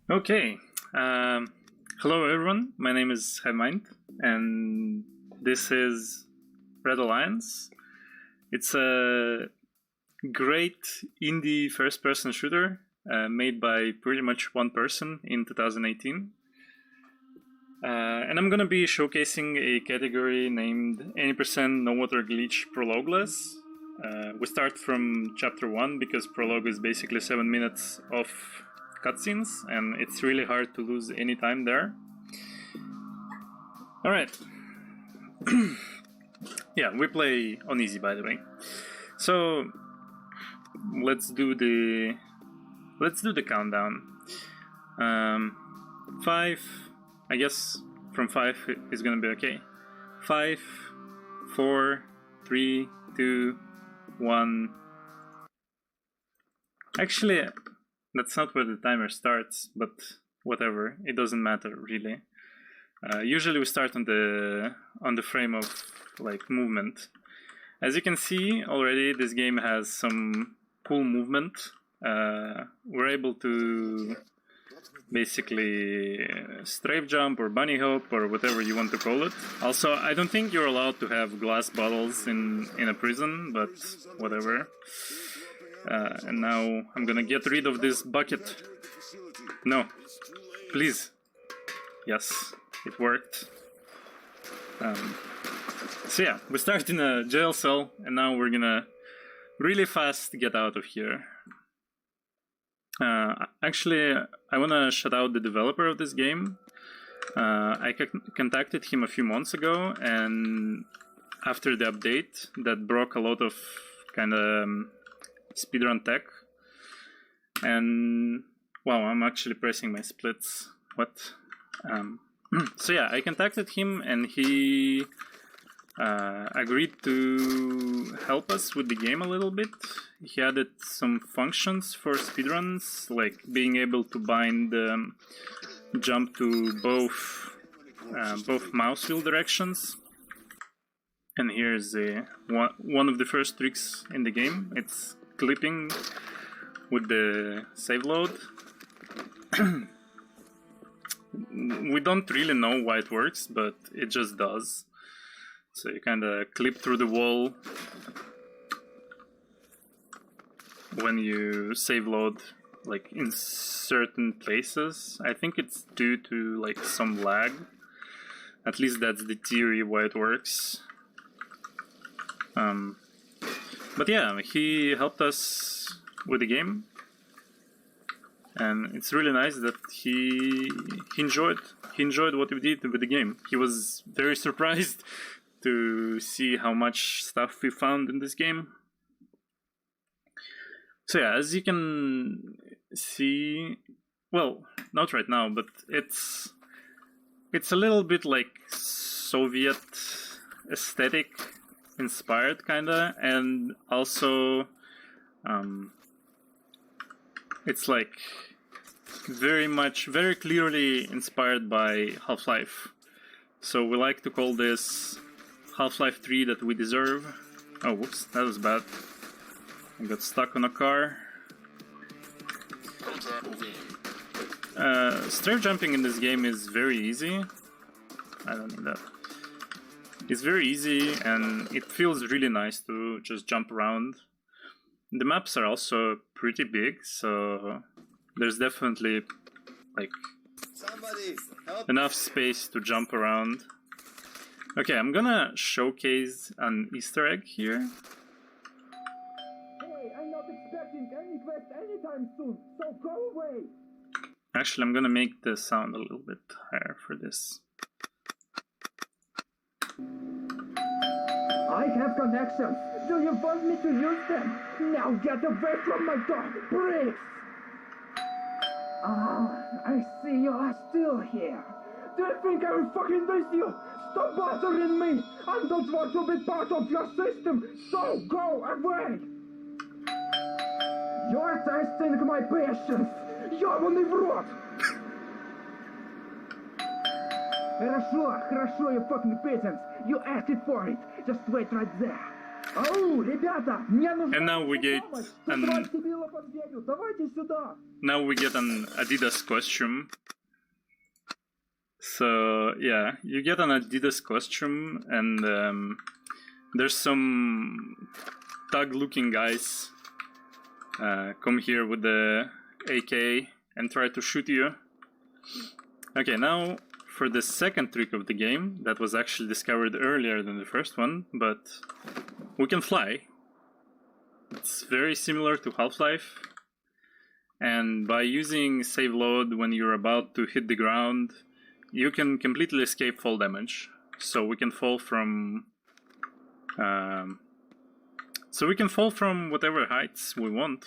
Okay. Hello, everyone. My name is HiveMind, and this is Red Alliance. It's a great indie first-person shooter made by pretty much one person in 2018. And I'm gonna be showcasing a category named Any Percent No Water Glitch Prologueless. We start from chapter 1 because prologue is basically 7 minutes of cutscenes, and it's really hard to lose any time there. Alright. Yeah, we play on easy, by the way. So let's do the countdown. 5, I guess from 5 is gonna be okay. 5, 4, 3, 2, 1. Actually, that's not where the timer starts, but whatever, it doesn't matter really. Usually we start on the frame of like movement. As you can see already, this game has some cool movement. We're able to basically strafe jump or bunny hop or whatever you want to call it. Also, I don't think you're allowed to have glass bottles in a prison, but whatever. And now I'm gonna get rid of this bucket. No, please. Yes, it worked. So yeah, we start in a jail cell, and now we're gonna really fast get out of here. Actually, I wanna shout out the developer of this game. I contacted him a few months ago, and after the update that broke a lot of kind of speedrun tech, and wow, I'm actually pressing my splits. What? So yeah, I contacted him, and he agreed to help us with the game a little bit. He added some functions for speedruns, like being able to bind jump to both mouse wheel directions. And here's one of the first tricks in the game. It's clipping with the save load. We don't really know why it works, but it just does. So you kind of clip through the wall when you save load, like in certain places. I think it's due to like some lag. At least that's the theory why it works. But yeah, he helped us with the game, and it's really nice that he enjoyed what we did with the game. He was very surprised to see how much stuff we found in this game. So yeah, as you can see, well, not right now, but it's a little bit like Soviet aesthetic inspired kinda, and also it's like very clearly inspired by Half-Life. So we like to call this Half-Life 3 that we deserve. Oh, whoops, that was bad. I got stuck on a car. Strafe jumping in this game is very easy. I don't need that. It's very easy, and it feels really nice to just jump around. The maps are also pretty big, so there's definitely like enough space to jump around. Okay, I'm gonna showcase an Easter egg here. Hey, I'm not expecting any quest anytime soon, so go away! Actually, I'm gonna make the sound a little bit higher for this. I have connections. Do you want me to use them? Now get away from my dog, please! I see you are still here. Do you think I will fucking miss you? Stop bothering me! I don't want to be part of your system, so go away! You're testing my patience! Ёбаный в рот! Хорошо, you fucking peasants. You asked for it. Just wait right there. Ау, ребята, мне нужна And now we get помощь. an Тут тварь дебила под дверью. Давайте сюда. now we get an Adidas costume. So yeah, you get an Adidas costume, and there's some thug-looking guys come here with the AK and try to shoot you. Okay, now for the second trick of the game that was actually discovered earlier than the first one, but we can fly. It's very similar to Half-Life, and by using save load when you're about to hit the ground, you can completely escape fall damage. So we can fall from whatever heights we want.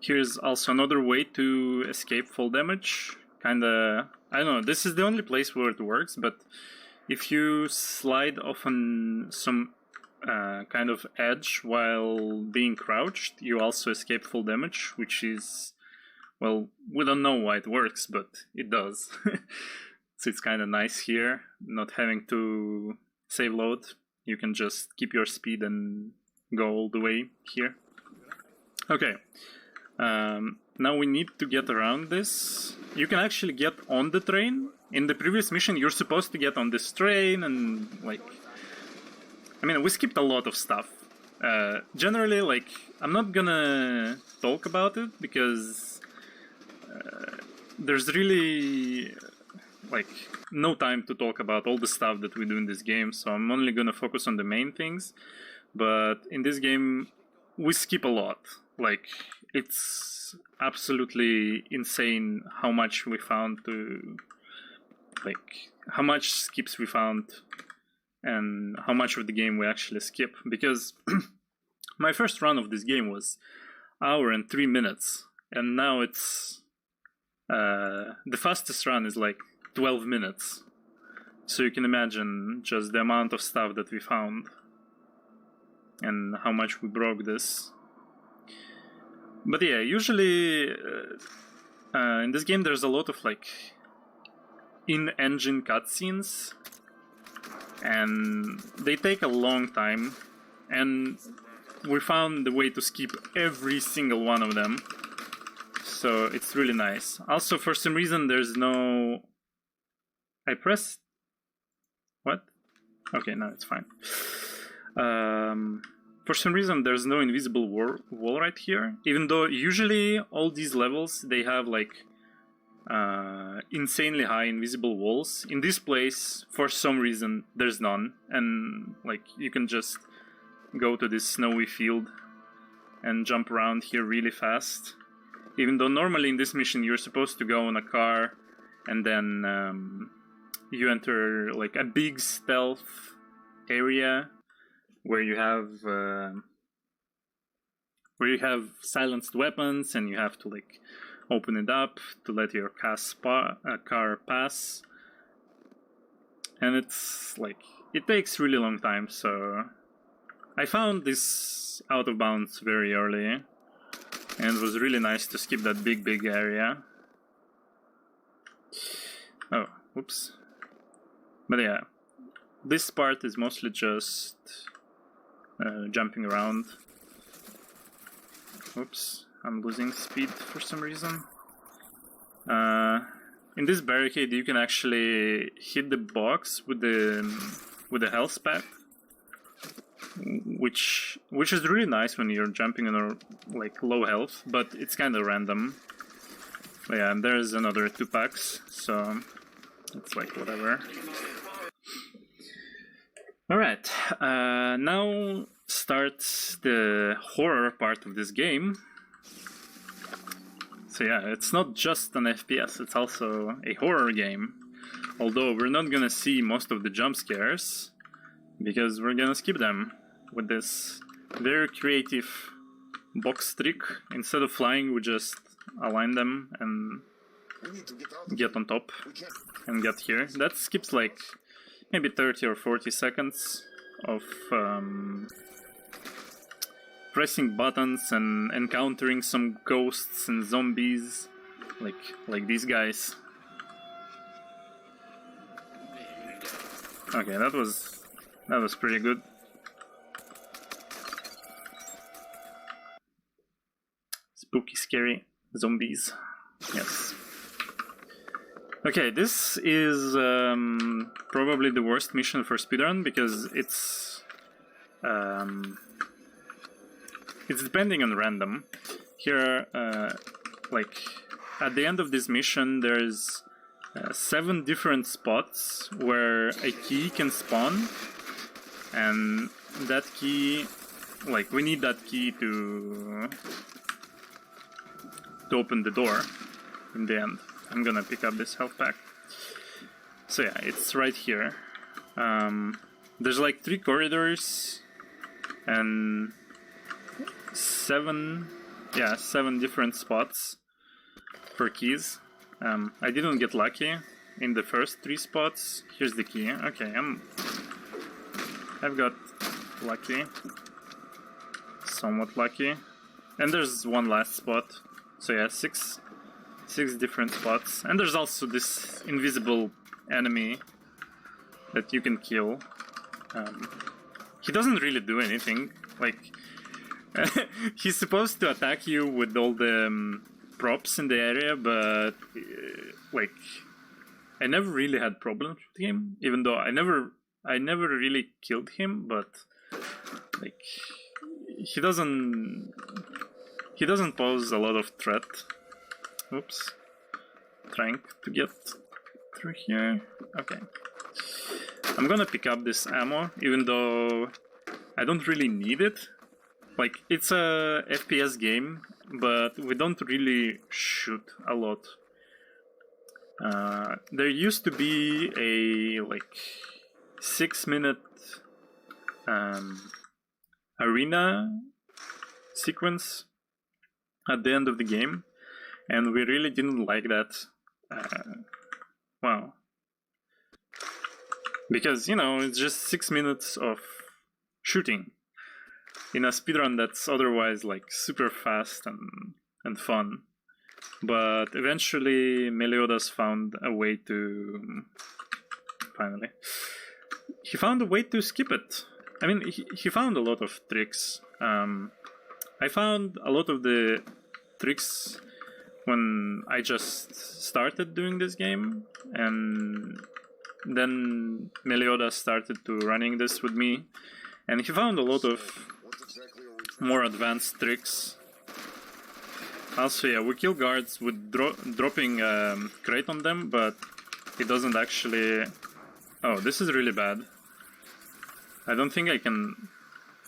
Here's also another way to escape fall damage. Kinda, I don't know, this is the only place where it works, but if you slide off on some kind of edge while being crouched, you also escape fall damage, which is, well, we don't know why it works, but it does. So it's kind of nice here, not having to save load. You can just keep your speed and go all the way here. Okay, now we need to get around this. You can actually get on the train. In the previous mission, you're supposed to get on this train and, like, I mean, we skipped a lot of stuff. Generally, like, I'm not gonna talk about it because there's really, like, no time to talk about all the stuff that we do in this game, so I'm only gonna focus on the main things. But in this game, we skip a lot. Like, it's absolutely insane how much we found to, like, how much skips we found and how much of the game we actually skip. Because my first run of this game was hour and 3 minutes, and now it's the fastest run is like 12 minutes. So you can imagine just the amount of stuff that we found and how much we broke this. But yeah, usually in this game there's a lot of like in-engine cutscenes, and they take a long time, and we found the way to skip every single one of them, so it's really nice. Also, for some reason there's no... I pressed... What? Okay, no, it's fine. For some reason there's no invisible wall right here, even though usually all these levels they have like insanely high invisible walls. In this place, for some reason, there's none, and like you can just go to this snowy field and jump around here really fast. Even though normally in this mission you're supposed to go on a car and then you enter like a big stealth area where you have silenced weapons, and you have to like open it up to let your car pass, and it's like it takes really long time. So I found this out of bounds very early, and it was really nice to skip that big area. Oh, whoops. But yeah, this part is mostly just jumping around. Oops, I'm losing speed for some reason. In this barricade you can actually hit the box with the health pack, which is really nice when you're jumping on a like low health, but it's kind of random. But yeah, and there's another 2 packs, so it's like whatever. Alright, now starts the horror part of this game. So yeah, it's not just an FPS, it's also a horror game. Although we're not gonna see most of the jump scares, because we're gonna skip them with this very creative box trick. Instead of flying, we just align them and get on top and get here. That skips like maybe 30 or 40 seconds of pressing buttons and encountering some ghosts and zombies like these guys. Okay, that was pretty good. spooky, scary zombies. Yes. Okay, this is probably the worst mission for speedrun because it's depending on random. Here, like at the end of this mission, there's 7 different spots where a key can spawn, and that key, like we need that key to open the door in the end. I'm gonna pick up this health pack. So yeah, it's right here. There's like 3 corridors and 7 different spots for keys. I didn't get lucky in the first 3 spots. Here's the key. Okay, I've got lucky, somewhat lucky, and there's one last spot. So yeah, 6 different spots, and there's also this invisible enemy that you can kill. He doesn't really do anything. Like he's supposed to attack you with all the props in the area, but like I never really had problems with him, even though I never really killed him. But like he doesn't pose a lot of threat. Oops. Trying to get through here. Okay. I'm gonna pick up this ammo, even though I don't really need it. Like, it's a FPS game, but we don't really shoot a lot. There used to be a, like, 6-minute arena sequence at the end of the game, and we really didn't like that. Wow. Because, you know, it's just 6 minutes of shooting in a speedrun that's otherwise like super fast and fun. But eventually Meliodas found a way to... Finally. He found a way to skip it. I mean, he found a lot of tricks. I found a lot of the tricks when I just started doing this game, and then Meliodas started to running this with me, and he found a lot of more advanced tricks. Also, yeah, we kill guards with dropping crate on them, but it doesn't actually... Oh, this is really bad. I don't think I can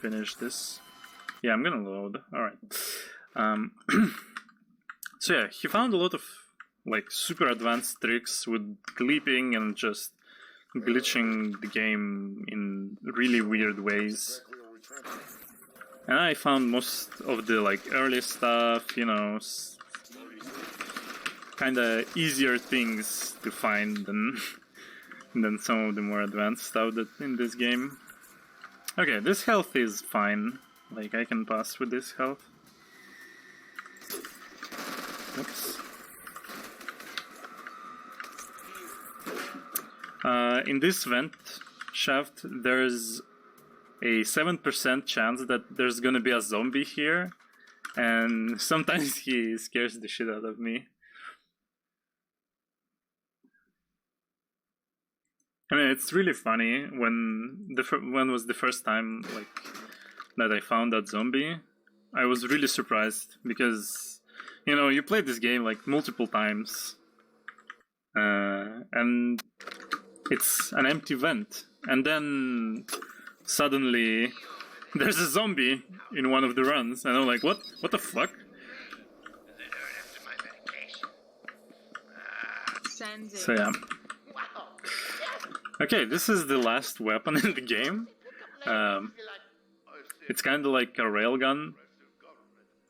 finish this. Yeah, I'm gonna load. Alright. So yeah, he found a lot of like super advanced tricks with clipping and just glitching the game in really weird ways. And I found most of the like early stuff, you know, kinda easier things to find than some of the more advanced stuff that in this game. Okay, this health is fine. Like, I can pass with this health. Oops. In this vent shaft, there's a 7% chance that there's gonna be a zombie here, and sometimes he scares the shit out of me. I mean, it's really funny when was the first time like that I found that zombie. I was really surprised because, you know, you played this game like multiple times, and it's an empty vent, and then suddenly there's a zombie in one of the runs, and I'm like, what the fuck? So yeah. Okay, this is the last weapon in the game. It's kind of like a railgun.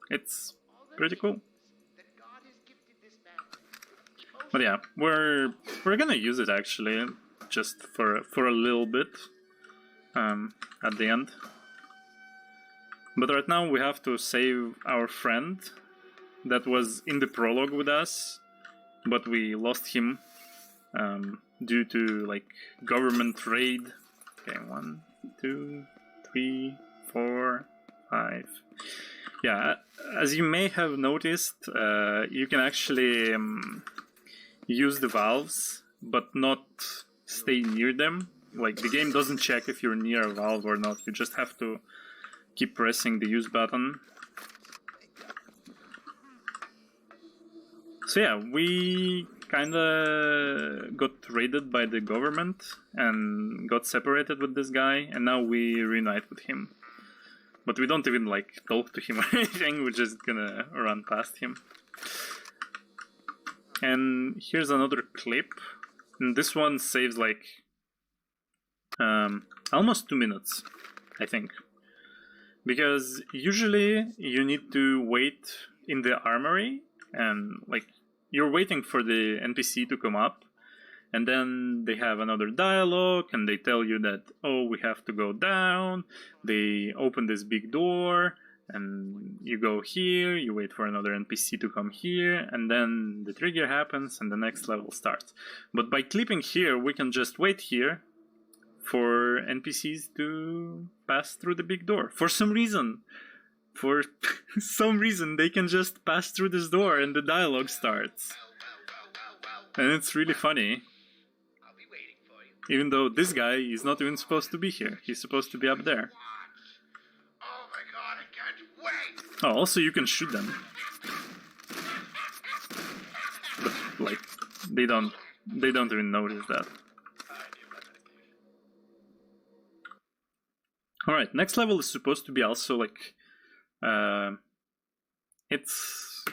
It's pretty cool. But yeah, we're gonna use it actually, just for a little bit at the end. But right now we have to save our friend that was in the prologue with us, but we lost him due to like government raid. Okay, 1, 2, 3, 4, 5. Yeah, as you may have noticed, you can actually use the valves, but not stay near them. Like, the game doesn't check if you're near a valve or not. You just have to keep pressing the use button. So yeah, we kinda got raided by the government and got separated with this guy, and now we reunite with him. But we don't even like talk to him or anything, we're just gonna run past him. And here's another clip. And this one saves like almost 2 minutes, I think. Because usually you need to wait in the armory and like you're waiting for the NPC to come up, and then they have another dialogue and they tell you that, oh, we have to go down. They open this big door and you go here, you wait for another NPC to come here, and then the trigger happens and the next level starts. But by clipping here, we can just wait here for NPCs to pass through the big door. For some reason, they can just pass through this door and the dialogue starts. And it's really funny. Even though this guy is not even supposed to be here. He's supposed to be up there. Oh my god, I can't wait! Oh, also you can shoot them. But, like, they don't even notice that. Alright, next level is supposed to be also like... it's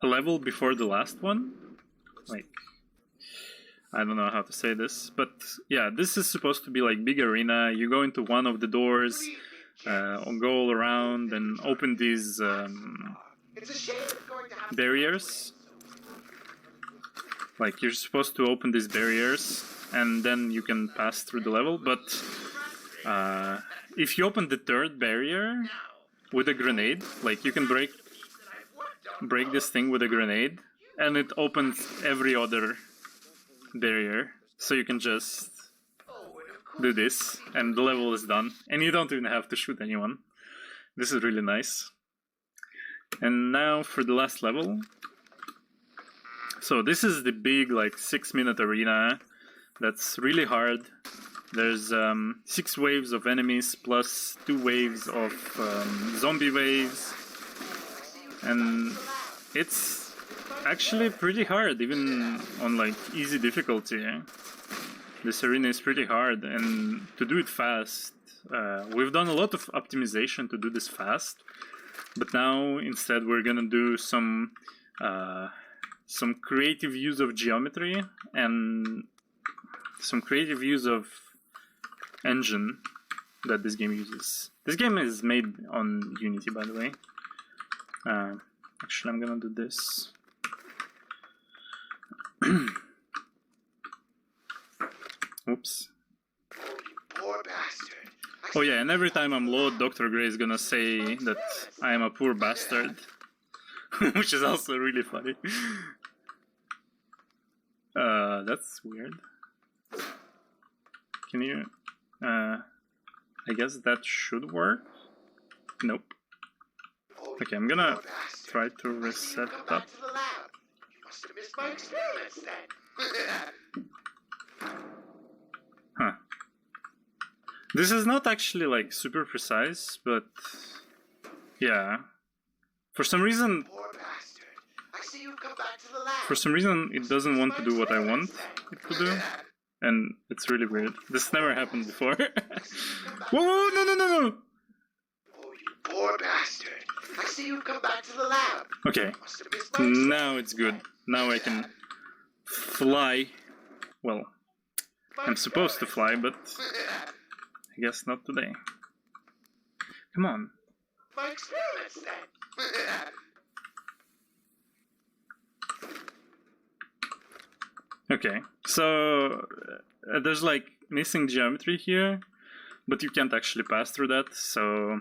a level before the last one. Like, I don't know how to say this, but yeah, this is supposed to be like big arena. You go into one of the doors, go all around and open these barriers. Like, you're supposed to open these barriers and then you can pass through the level, but if you open the third barrier with a grenade, like you can break this thing with a grenade and it opens every other barrier, so you can just do this and the level is done and you don't even have to shoot anyone. This is really nice. And now for the last level. So this is the big like 6-minute arena that's really hard. There's 6 waves of enemies plus 2 waves of zombie waves, and it's actually pretty hard, even on like easy difficulty. This arena is pretty hard, and to do it fast, we've done a lot of optimization to do this fast, but now instead we're gonna do some creative use of geometry and some creative use of engine that this game uses. This game is made on Unity, by the way. Actually, I'm gonna do this. Oops. Poor bastard. Oh yeah, and every time I'm low, Dr. Gray is gonna say that I am a poor bastard. Which is also really funny. That's weird. Can you... I guess that should work? Nope. Okay, I'm gonna try to reset that. My experiments then. Huh. This is not actually like super precise, but yeah. For some reason it doesn't want to do what I want it to do. And it's really weird. This never happened before. Whoa, no! Oh, you poor bastard. I see you've come back to the lab. Okay, now it's good. Now I can fly. Well, I'm supposed to fly, but I guess not today. Come on. My experiments then. Okay, so there's like missing geometry here, but you can't actually pass through that, so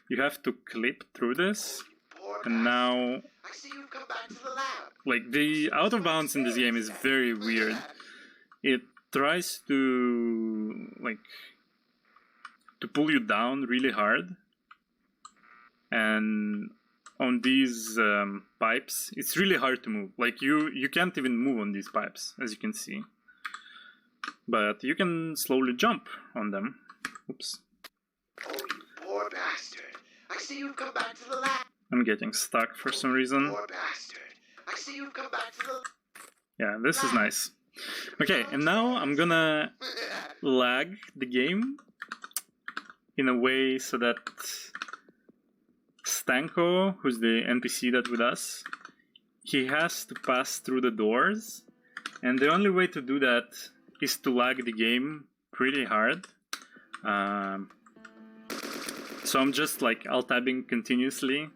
you have to clip through this. And now, like, the out of bounds in this game is very weird. It tries to, like, to pull you down really hard. and on these pipes, it's really hard to move. Like you can't even move on these pipes, as you can see. But you can slowly jump on them. Oops. Oh, you poor bastard. I see you've come back to the lab. I'm getting stuck for some reason. Poor bastard. I see you've come back to the Yeah, this is nice. Okay, and now I'm gonna lag the game in a way so that Stanko, who's the NPC that's with us, he has to pass through the doors, and the only way to do that is to lag the game pretty hard. So I'm just like alt-tabbing continuously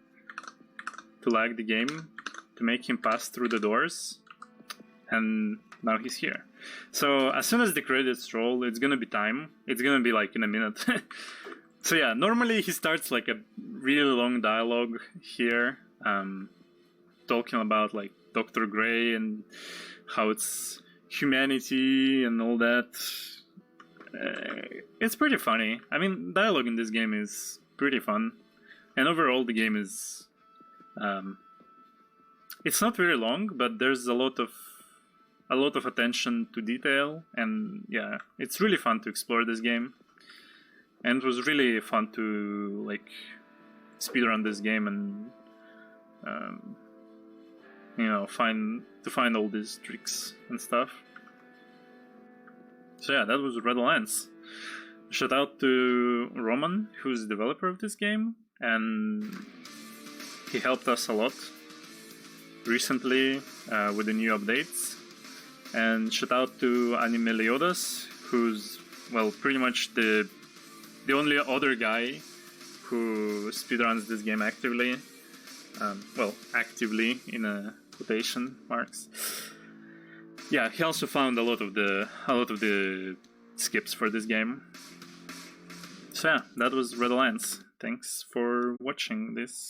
to lag the game to make him pass through the doors, and now he's here. So as soon as the credits roll, it's gonna be time. It's gonna be like in a minute. So yeah, normally he starts like a really long dialogue here, talking about like Dr. Gray and how it's humanity and all that. It's pretty funny. I mean, dialogue in this game is pretty fun, and overall the game is it's not very long, but there's a lot of attention to detail, and yeah, it's really fun to explore this game. And it was really fun to like speedrun this game and you know, find all these tricks and stuff. So yeah, that was Red Alliance. Shout out to Roman, who's the developer of this game, and he helped us a lot recently with the new updates. And shout out to Animeliodas, who's, well, pretty much the only other guy who speedruns this game actively. Well, actively in quotation marks. Yeah, he also found a lot of the skips for this game. So yeah, that was Red Alliance. Thanks for watching this.